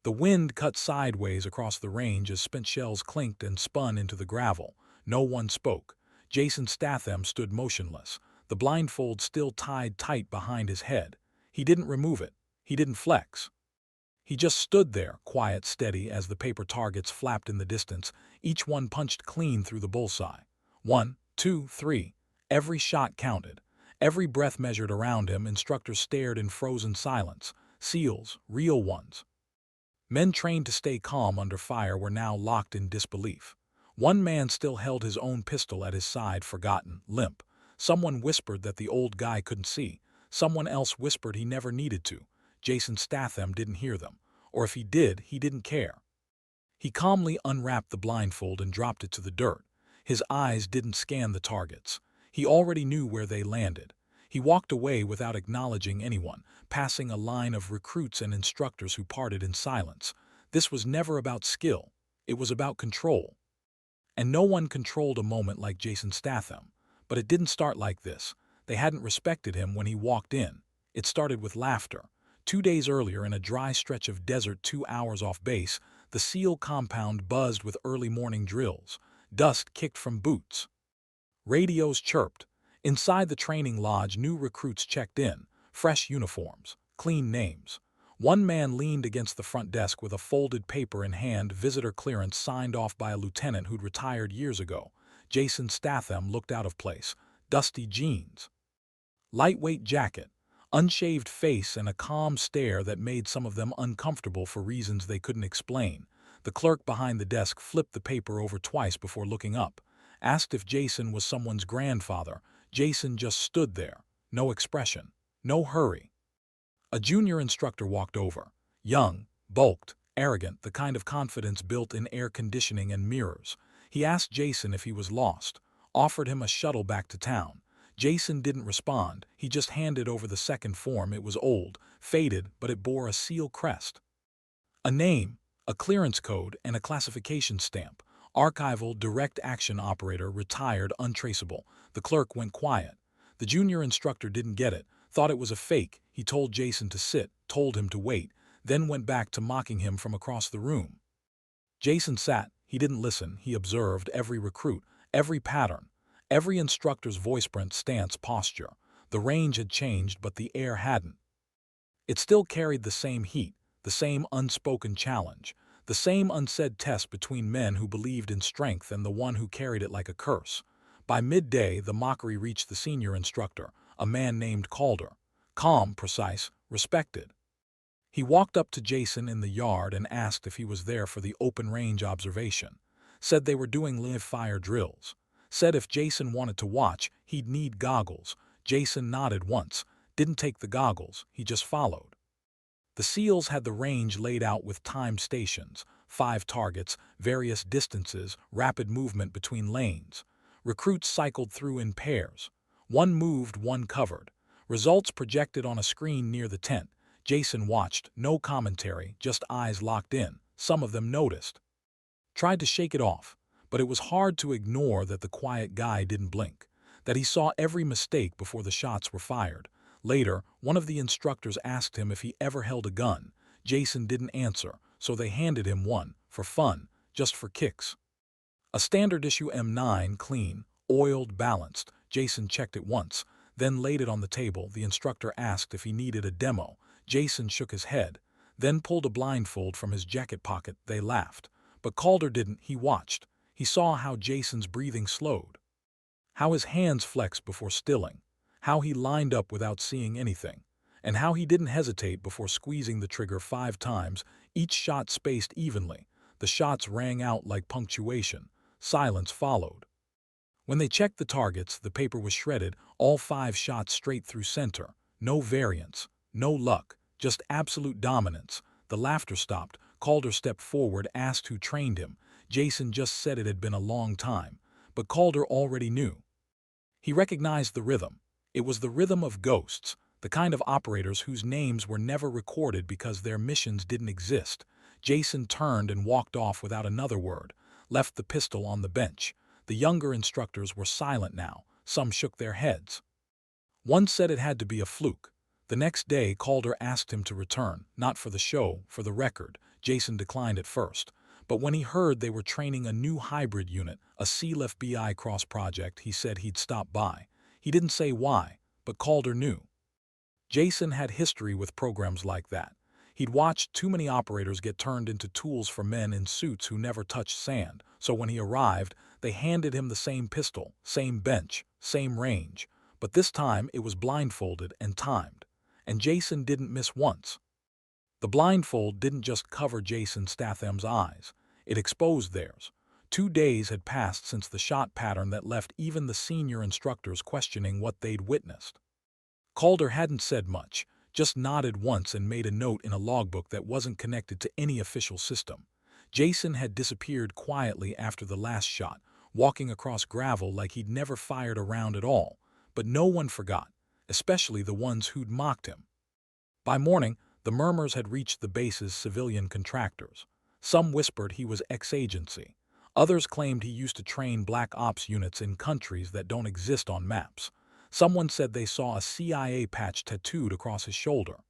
The wind cut sideways across the range as spent shells clinked and spun into the gravel. No one spoke. Jason Statham stood motionless, the blindfold still tied tight behind his head. He didn't remove it. He didn't flex. He just stood there, quiet, steady, as the paper targets flapped in the distance, each one punched clean through the bullseye. 1, 2, 3. Every shot counted. Every breath measured around him. Instructors stared in frozen silence. SEALs, real ones. Men trained to stay calm under fire were now locked in disbelief. One man still held his own pistol at his side, forgotten, limp. Someone whispered that the old guy couldn't see. Someone else whispered he never needed to. Jason Statham didn't hear them. Or if he did, he didn't care. He calmly unwrapped the blindfold and dropped it to the dirt. His eyes didn't scan the targets. He already knew where they landed. He walked away without acknowledging anyone, passing a line of recruits and instructors who parted in silence. This was never about skill. It was about control. And no one controlled a moment like Jason Statham. But it didn't start like this. They hadn't respected him when he walked in. It started with laughter. 2 days earlier, in a dry stretch of desert 2 hours off base, the SEAL compound buzzed with early morning drills. Dust kicked from boots. Radios chirped. Inside the training lodge, new recruits checked in. Fresh uniforms, clean names. One man leaned against the front desk with a folded paper in hand, visitor clearance signed off by a lieutenant who'd retired years ago. Jason Statham looked out of place. Dusty jeans, lightweight jacket, unshaved face, and a calm stare that made some of them uncomfortable for reasons they couldn't explain. The clerk behind the desk flipped the paper over twice before looking up. Asked if Jason was someone's grandfather. Jason just stood there. No expression. No hurry. A junior instructor walked over. Young, bulked, arrogant, the kind of confidence built in air conditioning and mirrors. He asked Jason if he was lost. Offered him a shuttle back to town. Jason didn't respond. He just handed over the second form. It was old, faded, but it bore a SEAL crest. A name, a clearance code, and a classification stamp. Archival direct action operator, retired, untraceable. The clerk went quiet. The junior instructor didn't get it, thought it was a fake. He told Jason to sit, told him to wait, then went back to mocking him from across the room. Jason sat. He didn't listen. He observed every recruit, every pattern, every instructor's voice, print, stance, posture. The range had changed, but the air hadn't. It still carried the same heat, the same unspoken challenge, the same unsaid test between men who believed in strength and the one who carried it like a curse. By midday, the mockery reached the senior instructor, a man named Calder. Calm, precise, respected. He walked up to Jason in the yard and asked if he was there for the open-range observation. Said they were doing live-fire drills. Said if Jason wanted to watch, he'd need goggles. Jason nodded once, didn't take the goggles, he just followed. The SEALs had the range laid out with timed stations, 5 targets, various distances, rapid movement between lanes. Recruits cycled through in pairs. One moved, one covered. Results projected on a screen near the tent. Jason watched, no commentary, just eyes locked in. Some of them noticed. Tried to shake it off, but it was hard to ignore that the quiet guy didn't blink, that he saw every mistake before the shots were fired. Later, one of the instructors asked him if he ever held a gun. Jason didn't answer, so they handed him one, for fun, just for kicks. A standard issue M9, clean, oiled, balanced. Jason checked it once, then laid it on the table. The instructor asked if he needed a demo. Jason shook his head, then pulled a blindfold from his jacket pocket. They laughed. But Calder didn't. He watched. He saw how Jason's breathing slowed, how his hands flexed before stilling, how he lined up without seeing anything, and how he didn't hesitate before squeezing the trigger 5 times, each shot spaced evenly. The shots rang out like punctuation. Silence followed. When they checked the targets, the paper was shredded, all 5 shots straight through center. No variance, no luck, just absolute dominance. The laughter stopped. Calder stepped forward, asked who trained him. Jason just said it had been a long time, but Calder already knew. He recognized the rhythm. It was the rhythm of ghosts, the kind of operators whose names were never recorded because their missions didn't exist. Jason turned and walked off without another word, left the pistol on the bench. The younger instructors were silent now. Some shook their heads. One said it had to be a fluke. The next day, Calder asked him to return, not for the show, for the record. Jason declined at first. But when he heard they were training a new hybrid unit, a SEAL-FBI cross project, he said he'd stop by. He didn't say why, but Calder knew. Jason had history with programs like that. He'd watched too many operators get turned into tools for men in suits who never touched sand, so when he arrived, they handed him the same pistol, same bench, same range. But this time it was blindfolded and timed. And Jason didn't miss once. The blindfold didn't just cover Jason Statham's eyes, it exposed theirs. 2 days had passed since the shot pattern that left even the senior instructors questioning what they'd witnessed. Calder hadn't said much, just nodded once and made a note in a logbook that wasn't connected to any official system. Jason had disappeared quietly after the last shot, walking across gravel like he'd never fired a round at all, but no one forgot, especially the ones who'd mocked him. By morning, the murmurs had reached the base's civilian contractors. Some whispered he was ex-agency. Others claimed he used to train black ops units in countries that don't exist on maps. Someone said they saw a CIA patch tattooed across his shoulder.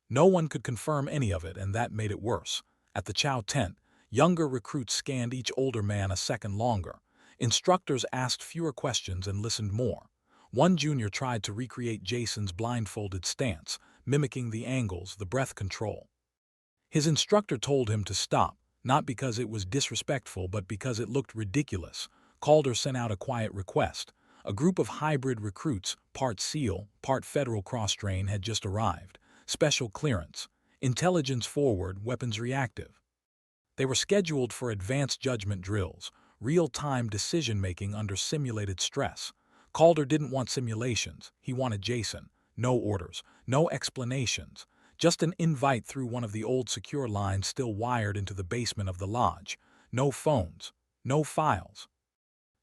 No one could confirm any of it, and that made it worse. At the chow tent, younger recruits scanned each older man a second longer. Instructors asked fewer questions and listened more. One junior tried to recreate Jason's blindfolded stance, mimicking the angles, the breath control. His instructor told him to stop, not because it was disrespectful but because it looked ridiculous. Calder sent out a quiet request. A group of hybrid recruits, part SEAL, part federal cross-train, had just arrived. Special clearance, intelligence forward, weapons reactive. They were scheduled for advanced judgment drills, real-time decision-making under simulated stress. Calder didn't want simulations, he wanted Jason. No orders, no explanations. Just an invite through one of the old secure lines still wired into the basement of the lodge. No phones, no files.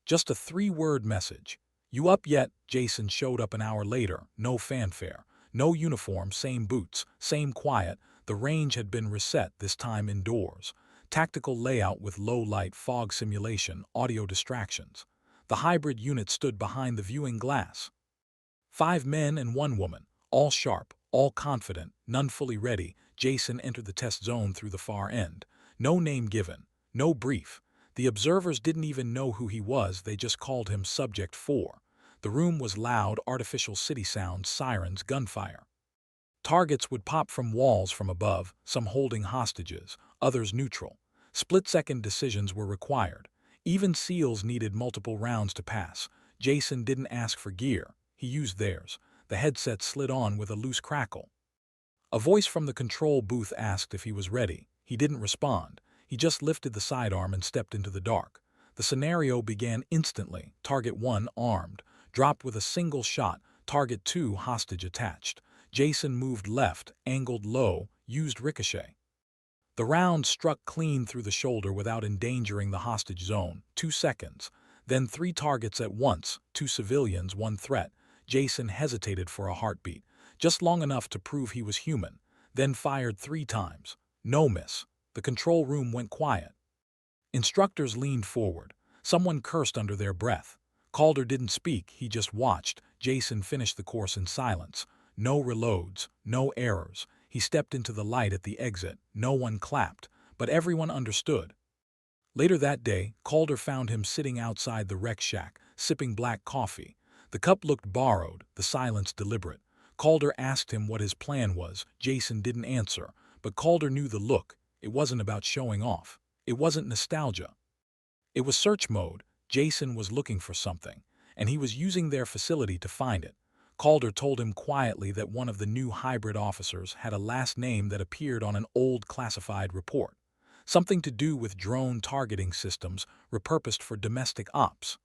Just a 3-word message. "You up yet?" Jason showed up an hour later, no fanfare, no uniform, same boots, same quiet. The range had been reset, this time indoors. Tactical layout with low-light fog simulation, audio distractions. The hybrid unit stood behind the viewing glass. 5 men and 1 woman, all sharp, all confident, none fully ready. Jason entered the test zone through the far end. No name given, no brief. The observers didn't even know who he was, they just called him Subject 4. The room was loud, artificial city sounds, sirens, gunfire. Targets would pop from walls from above, some holding hostages, others neutral. Split-second decisions were required. Even SEALs needed multiple rounds to pass. Jason didn't ask for gear, he used theirs. The headset slid on with a loose crackle. A voice from the control booth asked if he was ready. He didn't respond. He just lifted the sidearm and stepped into the dark. The scenario began instantly. Target 1 armed, dropped with a single shot. Target 2 hostage attached. Jason moved left, angled low, used ricochet. The round struck clean through the shoulder without endangering the hostage zone. 2 seconds. Then 3 targets at once, 2 civilians, 1 threat. Jason hesitated for a heartbeat, just long enough to prove he was human, then fired 3 times. No miss. The control room went quiet. Instructors leaned forward. Someone cursed under their breath. Calder didn't speak, he just watched. Jason finished the course in silence. No reloads, no errors. He stepped into the light at the exit. No one clapped, but everyone understood. Later that day, Calder found him sitting outside the rec shack, sipping black coffee. The cup looked borrowed, the silence deliberate. Calder asked him what his plan was. Jason didn't answer, but Calder knew the look. It wasn't about showing off. It wasn't nostalgia. It was search mode. Jason was looking for something, and he was using their facility to find it. Calder told him quietly that one of the new hybrid officers had a last name that appeared on an old classified report. Something to do with drone targeting systems repurposed for domestic ops.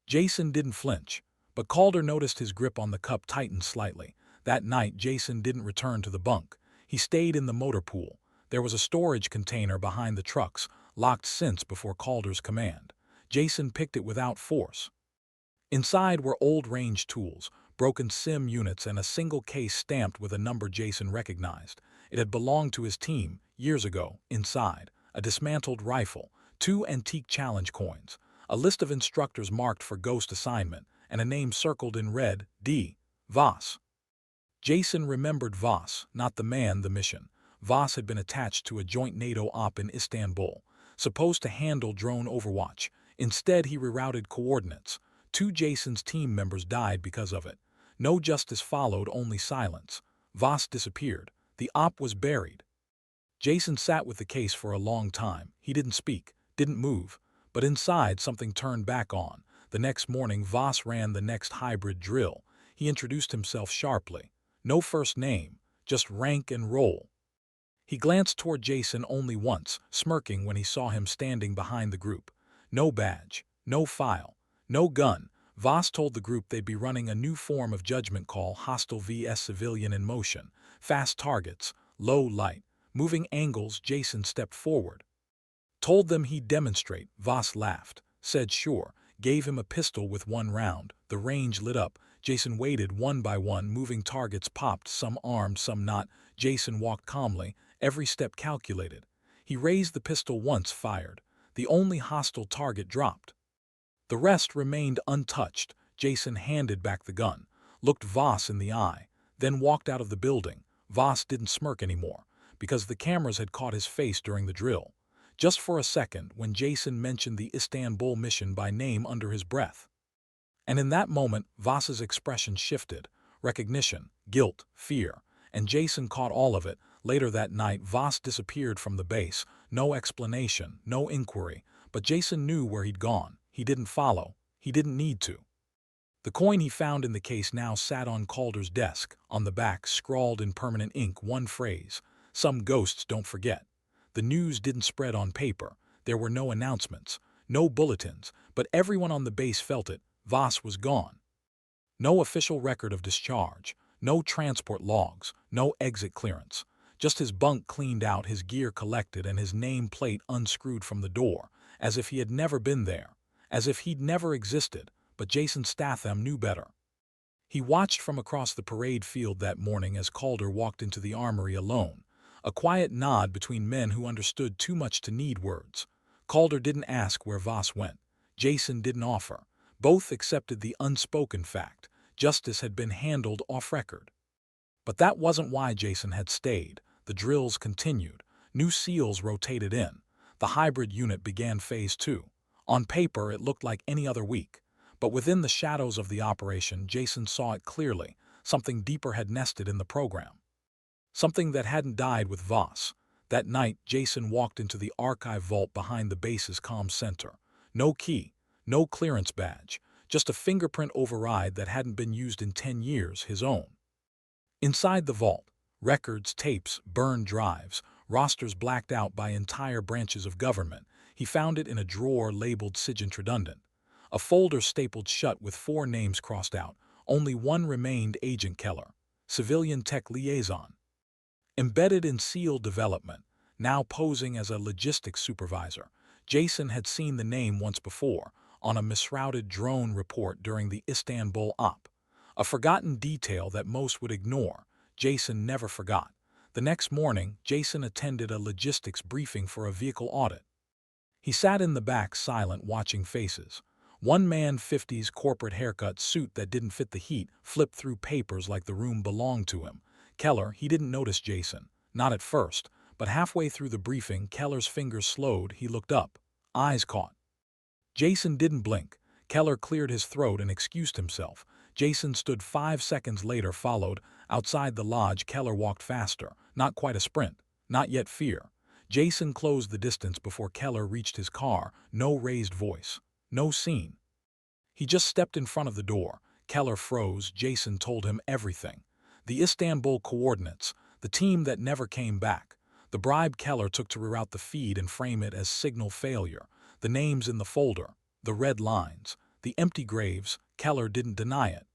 Jason didn't flinch, but Calder noticed his grip on the cup tightened slightly. That night, Jason didn't return to the bunk. He stayed in the motor pool. There was a storage container behind the trucks, locked since before Calder's command. Jason picked it without force. Inside were old range tools, broken SIM units, and a single case stamped with a number Jason recognized. It had belonged to his team, years ago. Inside, a dismantled rifle, 2 antique challenge coins, a list of instructors marked for ghost assignment, and a name circled in red, D. Voss. Jason remembered Voss, not the man, the mission. Voss had been attached to a joint NATO op in Istanbul, supposed to handle drone overwatch. Instead, he rerouted coordinates. Two Jason's team members died because of it. No justice followed, only silence. Voss disappeared. The op was buried. Jason sat with the case for a long time. He didn't speak, didn't move, but inside something turned back on. The next morning, Voss ran the next hybrid drill. He introduced himself sharply. No first name, just rank and role. He glanced toward Jason only once, smirking when he saw him standing behind the group. No badge, no file, no gun. Voss told the group they'd be running a new form of judgment call, hostile vs civilian in motion. Fast targets, low light, moving angles. Jason stepped forward. Told them he'd demonstrate. Voss laughed, said sure, gave him a pistol with one round. The range lit up. Jason waited. One by one, moving targets popped, some armed, some not. Jason walked calmly, every step calculated. He raised the pistol once, fired. The only hostile target dropped. The rest remained untouched. Jason handed back the gun, looked Voss in the eye, then walked out of the building. Voss didn't smirk anymore, because the cameras had caught his face during the drill. Just for a second, when Jason mentioned the Istanbul mission by name under his breath. And in that moment, Voss's expression shifted. Recognition, guilt, fear. And Jason caught all of it. Later that night, Voss disappeared from the base. No explanation, no inquiry. But Jason knew where he'd gone. He didn't follow. He didn't need to. The coin he found in the case now sat on Calder's desk. On the back, scrawled in permanent ink, one phrase: "Some ghosts don't forget." The news didn't spread on paper. There were no announcements, no bulletins, but everyone on the base felt it. Voss was gone. No official record of discharge, no transport logs, no exit clearance. Just his bunk cleaned out, his gear collected, and his name plate unscrewed from the door, as if he had never been there, as if he'd never existed. But Jason Statham knew better. He watched from across the parade field that morning as Calder walked into the armory alone, a quiet nod between men who understood too much to need words. Calder didn't ask where Voss went. Jason didn't offer. Both accepted the unspoken fact: justice had been handled off record. But that wasn't why Jason had stayed. The drills continued. New SEALs rotated in. The hybrid unit began Phase 2. On paper, it looked like any other week. But within the shadows of the operation, Jason saw it clearly. Something deeper had nested in the program. Something that hadn't died with Voss. That night, Jason walked into the archive vault behind the base's comm center. No key, no clearance badge, just a fingerprint override that hadn't been used in 10 years, his own. Inside the vault, records, tapes, burned drives, rosters blacked out by entire branches of government. He found it in a drawer labeled SIGINT redundant. A folder stapled shut with 4 names crossed out. Only one remained: Agent Keller, civilian tech liaison. Embedded in SEAL development, now posing as a logistics supervisor. Jason had seen the name once before, on a misrouted drone report during the Istanbul op. A forgotten detail that most would ignore. Jason never forgot. The next morning, Jason attended a logistics briefing for a vehicle audit. He sat in the back, silent, watching faces. One man, 50s, corporate haircut, suit that didn't fit the heat, flipped through papers like the room belonged to him. Keller, he didn't notice Jason. Not at first, but halfway through the briefing, Keller's fingers slowed. He looked up. Eyes caught. Jason didn't blink. Keller cleared his throat and excused himself. Jason stood. 5 seconds later, followed. Outside the lodge, Keller walked faster. Not quite a sprint. Not yet fear. Jason closed the distance before Keller reached his car. No raised voice. No scene. He just stepped in front of the door. Keller froze. Jason told him everything. The Istanbul coordinates. The team that never came back. The bribe Keller took to reroute the feed and frame it as signal failure. The names in the folder. The red lines. The empty graves. Keller didn't deny it.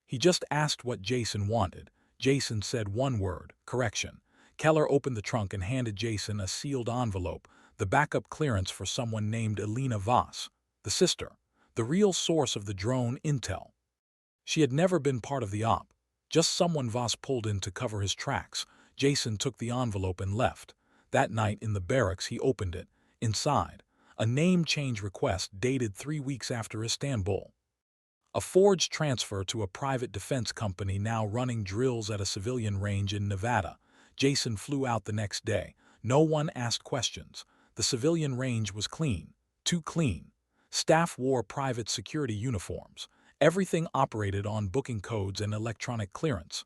He just asked what Jason wanted. Jason said one word: correction. Keller opened the trunk and handed Jason a sealed envelope. The backup clearance for someone named Elena Voss. The sister. The real source of the drone intel. She had never been part of the op. Just someone Voss pulled in to cover his tracks. Jason took the envelope and left. That night in the barracks, he opened it. Inside, a name change request dated 3 weeks after Istanbul. A forged transfer to a private defense company now running drills at a civilian range in Nevada. Jason flew out the next day. No one asked questions. The civilian range was clean. Too clean. Staff wore private security uniforms. Everything operated on booking codes and electronic clearance.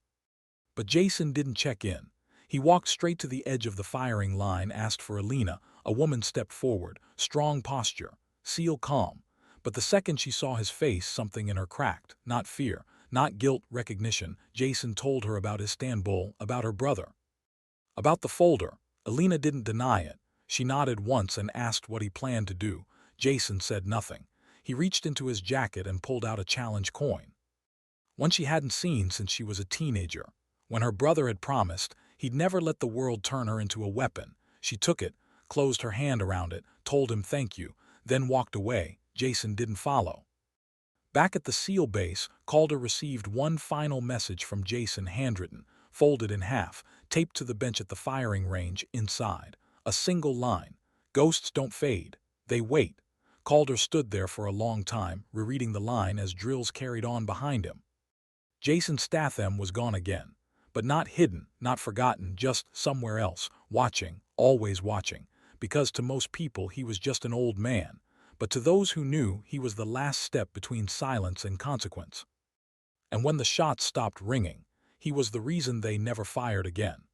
But Jason didn't check in. He walked straight to the edge of the firing line, asked for Alina. A woman stepped forward, strong posture, seal calm. But the second she saw his face, something in her cracked. Not fear, not guilt, recognition. Jason told her about Istanbul, about her brother. About the folder. Alina didn't deny it. She nodded once and asked what he planned to do. Jason said nothing. He reached into his jacket and pulled out a challenge coin. One she hadn't seen since she was a teenager. When her brother had promised he'd never let the world turn her into a weapon, she took it, closed her hand around it, told him thank you, then walked away. Jason didn't follow. Back at the SEAL base, Calder received one final message from Jason, handwritten, folded in half, taped to the bench at the firing range inside. A single line. Ghosts don't fade. They wait. Calder stood there for a long time, rereading the line as drills carried on behind him. Jason Statham was gone again. But not hidden, not forgotten, just somewhere else, watching, always watching, because to most people he was just an old man, but to those who knew he was the last step between silence and consequence. And when the shots stopped ringing, he was the reason they never fired again.